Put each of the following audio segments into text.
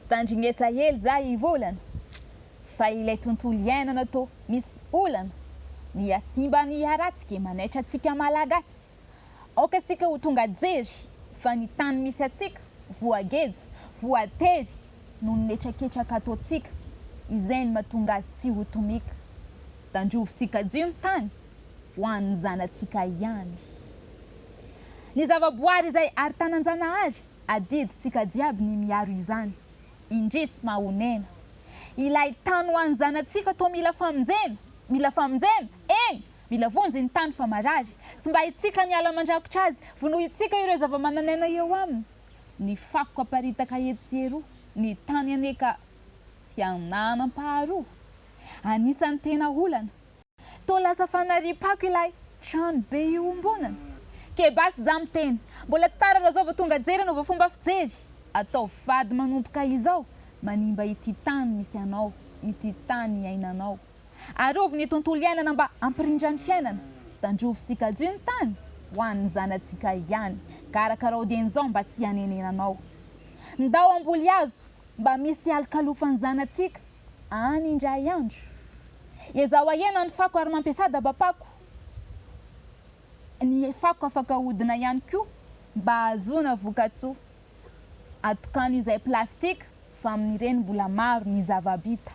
Tandrinesa hely za ivolana fa ilay tontolo iainana tô misy olana ny asimba ny haratsika manaitra atsika malagasy aoka asika ho tonga jery fa ny tany misy atsika voageza voatery no netraketraka ataotsika izay ny mahatonga azy tsy ho tomika tandrovitsika dio ny tany ho an'ny zanatsika ihany ny zavaboary izay ary tananjanahary adiditsika jiaby ny miaro izany indrisy mahonena ilay tany ho an'ny zanatsika tô mila famonjena eny mila vonjy ny tany fa marary sy mba itsika ny ala mandrakotra azy vono itsika ireo zava-mananena eo aminy ny 𝗵𝗳𝗶𝗂𝗶 ny tany aneka tsy ananam-paharoa anisan'ny tena olana tô lasa fanariam-pako ilay trano be iombonana 𝗫𝗵𝗁 za miteny mbola tsy tara raha zao vao tonga jery anao vao fomba fijery atao vady manomboka izao manimba ity tany misy anao ity tany iainanao arovy ny tontolo iainana mba ampirindra ny fiainana tandrovitsika dio ny tany ho an'ny zanatsika ihany karakara odian'izao mba tsy hanenenanao Ndao amboly azo mba misy alokalofan'ny zanatsika any indray andro ezao ahena ny fako ary mampiasa 𝗵𝗵𝗁𝗶 ny fako afaka ahodina ihany koa mba ahazoana vokatsoa atokany izay plastika fa amin'ireny mbola maro ny zava-bita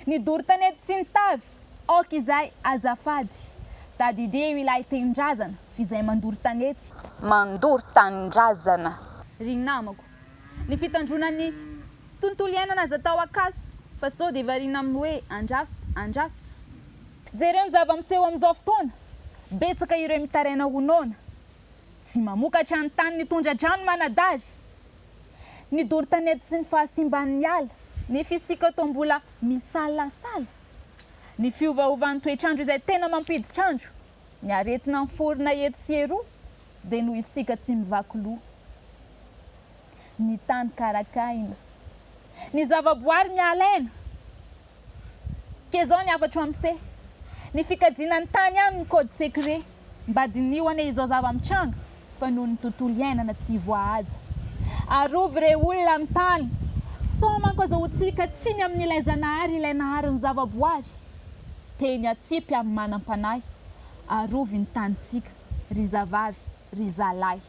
ny dory tanety sy ny tavy aoka izay azafady tadideo ilay tenin-drazana fizay mandory tanety mandory tanin-drazana ry namako ny fitandronan'ny tontolo iainana aza atao akaso fa sao dia variana amin'ny hoe andraso jereo ny zava-miseho amin'izao fotoana betsaka ireo mitaraina honoana tsy mamokatra ny tany nitondra drano manadary ny dory tanety sy ny fahasimban'ny ala ny fisika tô mbola misalasala ny fiovahovan'ny toetrandro izay tena mampiditrandro ny aretina ny forona 𝗵𝗇𝗎 dia noho isika tsy mivaky loha ny tany karakaina ny zavaboary mialaina ke zao ny afatro amin'se ny fikajinan'ny tany ihany ny 𝗫𝗍𝗍 mba dinio ane izao zava-mitranga fa noho ny tontolo iainana tsy voahaja arovy re olona amin'ny tany sao manko azahoantsika tsiny amin'ilay zanahary ilay naharin'ny zavaboary teny atsipy amin'ny manam-panahy arovy ny tanitsika ry zavavy ry zalahy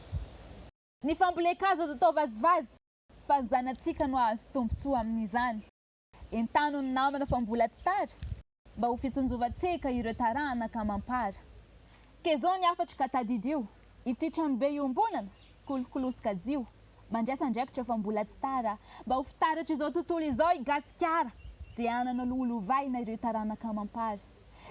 ny famboleka-kazo azo atao vazivazy fa ny zanatsika no azo tombontsoa amin'izany entano ny namana fa mbola tsy tara mba ho fitsonjovantsika ireo taranaka mampara ke zao ny afatra ka tadidio ity trano be iombonana kolokolosika jio mandraisa ndraikitra fa mbola tsy tara mba ho fitaratra izao tontolo izao 𝗵𝗊𝗫 dia anana lolovahina ireo taranaka mampara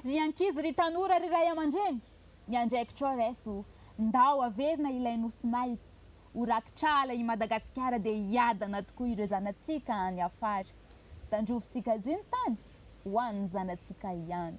ry ankizy ry tanora ry ray aman-dreny ny andraikitra reso Ndao averina ilay nosy maitso ho rakitrala i Madagascar dia hiadana tokoa ireo zanatsika any afara tandrovitsika dio ny tany ho an'ny zanatsika ihany